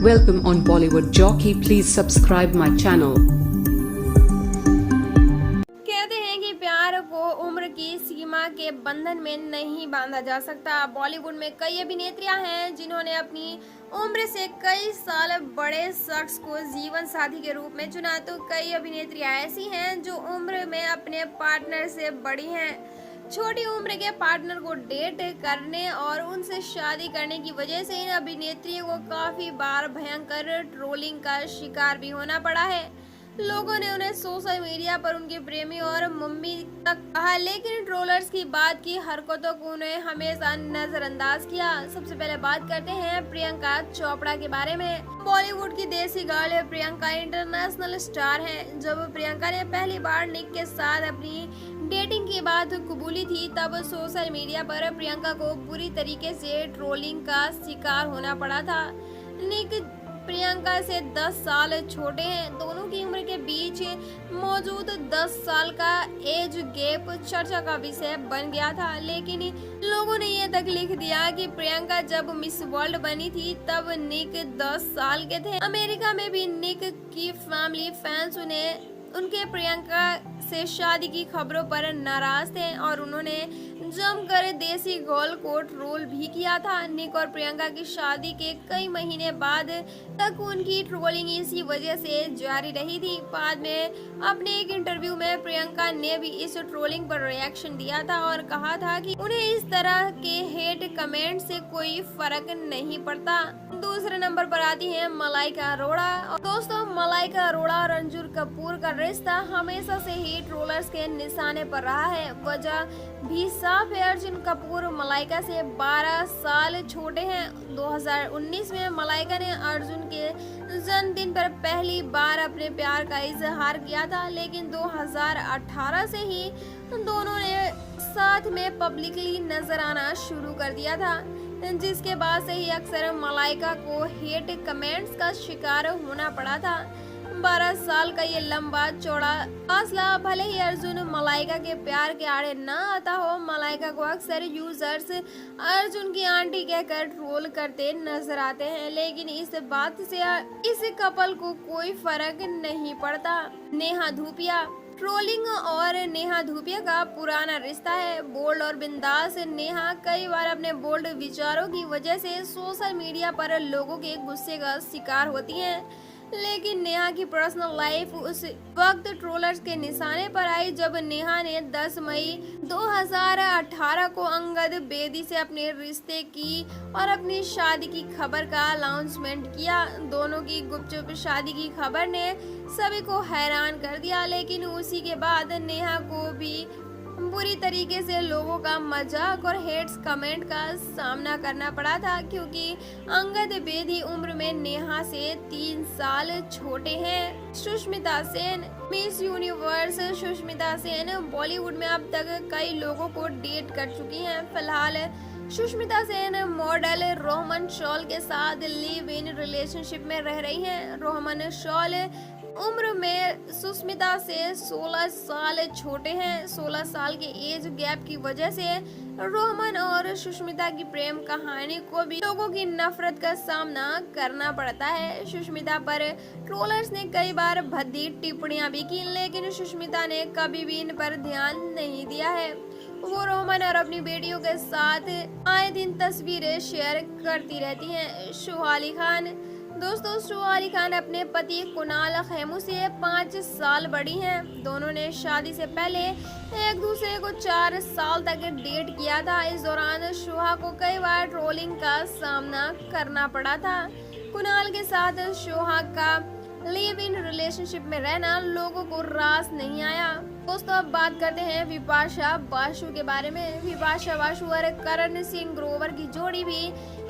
Welcome on Bollywood Jockey. Please subscribe my channel. कहते हैं कि प्यार को उम्र की सीमा के बंधन में नहीं बांधा जा सकता। बॉलीवुड में कई अभिनेत्रियां हैं जिन्होंने अपनी उम्र से कई साल बड़े शख्स को जीवन साथी के रूप में चुना, तो कई अभिनेत्रियां ऐसी हैं जो उम्र में अपने पार्टनर से बड़ी हैं। छोटी उम्र के पार्टनर को डेट करने और उनसे शादी करने की वजह से इन अभिनेत्रियों को काफी बार भयंकर ट्रोलिंग का शिकार भी होना पड़ा है। लोगों ने उन्हें सोशल मीडिया पर उनके प्रेमी और मम्मी तक कहा, लेकिन ट्रोलर्स की बात की हरकतों को उन्हें हमेशा नजरअंदाज किया। सबसे पहले बात करते हैं प्रियंका चोपड़ा के बारे में। बॉलीवुड की देसी गर्ल प्रियंका इंटरनेशनल स्टार हैं। जब प्रियंका ने पहली बार निक के साथ अपनी डेटिंग की बात कबूली थी, तब सोशल मीडिया पर प्रियंका को बुरी तरीके से ट्रोलिंग का शिकार होना पड़ा था। निक प्रियंका से 10 साल छोटे हैं। दोनों की उम्र के बीच मौजूद 10 साल का एज गैप चर्चा का विषय बन गया था, लेकिन लोगों ने ये तक लिख दिया कि प्रियंका जब मिस वर्ल्ड बनी थी तब निक 10 साल के थे। अमेरिका में भी निक की फैमिली फैंस उनके प्रियंका से शादी की खबरों पर नाराज थे और उन्होंने जमकर देसी गर्ल को ट्रोल भी किया था। निक और प्रियंका की शादी के कई महीने बाद तक उनकी ट्रोलिंग इसी वजह से जारी रही थी। बाद में अपने एक इंटरव्यू में प्रियंका ने भी इस ट्रोलिंग पर रिएक्शन दिया था और कहा था कि उन्हें इस तरह के हेट कमेंट से कोई फर्क नहीं पड़ता। दूसरे नंबर पर आती है मलाइका अरोड़ा। और दोस्तों, मलाइका अरोड़ा और रणबीर कपूर का रिश्ता हमेशा से ही ट्रोलर्स के निशाने पर रहा है। वजह भी साफ है, अर्जुन कपूर मलाइका से 12 साल छोटे हैं। 2019 में मलाइका ने अर्जुन के जन्मदिन पर पहली बार अपने प्यार का इजहार किया था, लेकिन 2018 से ही दोनों ने साथ में पब्लिकली नजर आना शुरू कर दिया था, जिसके बाद से ही अक्सर मलाइका को हेट कमेंट्स का शिकार होना पड़ा था। 12 साल का ये लंबा चौड़ा फासला भले ही अर्जुन मलाइका के प्यार के आड़े न आता हो, मलाइका को अक्सर यूजर्स अर्जुन की आंटी कहकर ट्रोल करते नजर आते हैं, लेकिन इस बात से इस कपल को कोई फर्क नहीं पड़ता। नेहा धूपिया। ट्रोलिंग और नेहा धूपिया का पुराना रिश्ता है। बोल्ड और बिंदास नेहा कई बार अपने बोल्ड विचारों की वजह से सोशल मीडिया पर लोगों के गुस्से का शिकार होती हैं, लेकिन नेहा की पर्सनल लाइफ उस वक्त ट्रोलर्स के निशाने पर आई जब नेहा ने 10 मई 2018 को अंगद बेदी से अपने रिश्ते की और अपनी शादी की खबर का अनाउंसमेंट किया। दोनों की गुपचुप शादी की खबर ने सभी को हैरान कर दिया, लेकिन उसी के बाद नेहा को भी बुरी तरीके से लोगों का मजाक और हेट्स कमेंट का सामना करना पड़ा था, क्योंकि अंगद बेदी उम्र में नेहा से 3 साल छोटे हैं। सुष्मिता सेन। मिस यूनिवर्स सुष्मिता सेन बॉलीवुड में अब तक कई लोगों को डेट कर चुकी हैं। फिलहाल सुष्मिता सेन मॉडल रोहमन शॉल के साथ लिव इन रिलेशनशिप में रह रही हैं। रोहमन शॉल उम्र में सुष्मिता से 16 साल छोटे हैं। 16 साल के एज गैप की वजह से रोहमन और सुष्मिता की प्रेम कहानी को भी लोगों की नफरत का सामना करना पड़ता है। सुष्मिता पर ट्रोलर्स ने कई बार भद्दी टिप्पणियां भी की, लेकिन सुष्मिता ने कभी भी इन पर ध्यान नहीं दिया है। वो रोहमन और अपनी बेटियों के साथ आए दिन तस्वीरें शेयर करती रहती हैं। सुहाली खान। दोस्तों, सुहाली खान अपने पति कुणाल खेमू से 5 साल बड़ी हैं। दोनों ने शादी से पहले एक दूसरे को 4 साल तक डेट किया था। इस दौरान सुहा को कई बार ट्रोलिंग का सामना करना पड़ा था। कुणाल के साथ सुहा का लिव इन रिलेशनशिप में रहना लोगों को रास नहीं आया। दोस्तों, अब बात करते हैं विपाशा बासु के बारे में। विपाशा बासु और करण सिंह ग्रोवर की जोड़ी भी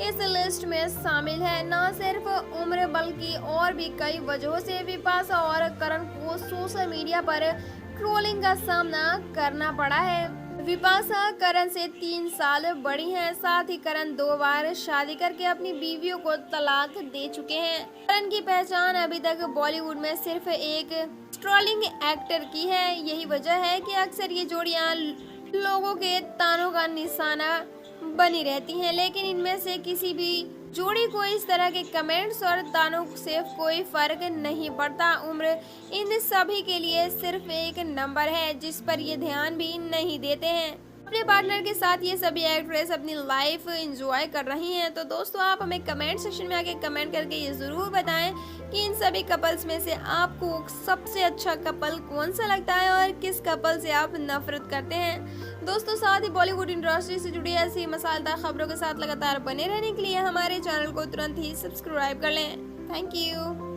इस लिस्ट में शामिल है। न सिर्फ उम्र बल्कि और भी कई वजहों से विपाशा और करण को सोशल मीडिया पर ट्रोलिंग का सामना करना पड़ा है। विपाशा करण से 3 साल बड़ी हैं। साथ ही करण 2 बार शादी करके अपनी बीवियों को तलाक दे चुके हैं। करण की पहचान अभी तक बॉलीवुड में सिर्फ एक ट्रोलिंग एक्टर की है। यही वजह है कि अक्सर ये जोड़ियां लोगों के तानों का निशाना बनी रहती हैं, लेकिन इनमें से किसी भी जोड़ी को इस तरह के कमेंट्स और तानों से कोई फर्क नहीं पड़ता। उम्र इन सभी के लिए सिर्फ एक नंबर है जिस पर ये ध्यान भी नहीं देते हैं। अपने पार्टनर के साथ ये सभी एक्ट्रेस अपनी लाइफ एंजॉय कर रही हैं। तो दोस्तों आप हमें कमेंट सेक्शन में आके कमेंट करके ये ज़रूर बताएं कि इन सभी कपल्स में से आपको सबसे अच्छा कपल कौन सा लगता है और किस कपल से आप नफरत करते हैं। दोस्तों साथ ही बॉलीवुड इंडस्ट्री से जुड़ी ऐसी मसालेदार खबरों के साथ लगातार बने रहने के लिए हमारे चैनल को तुरंत ही सब्सक्राइब कर लें। Thank you.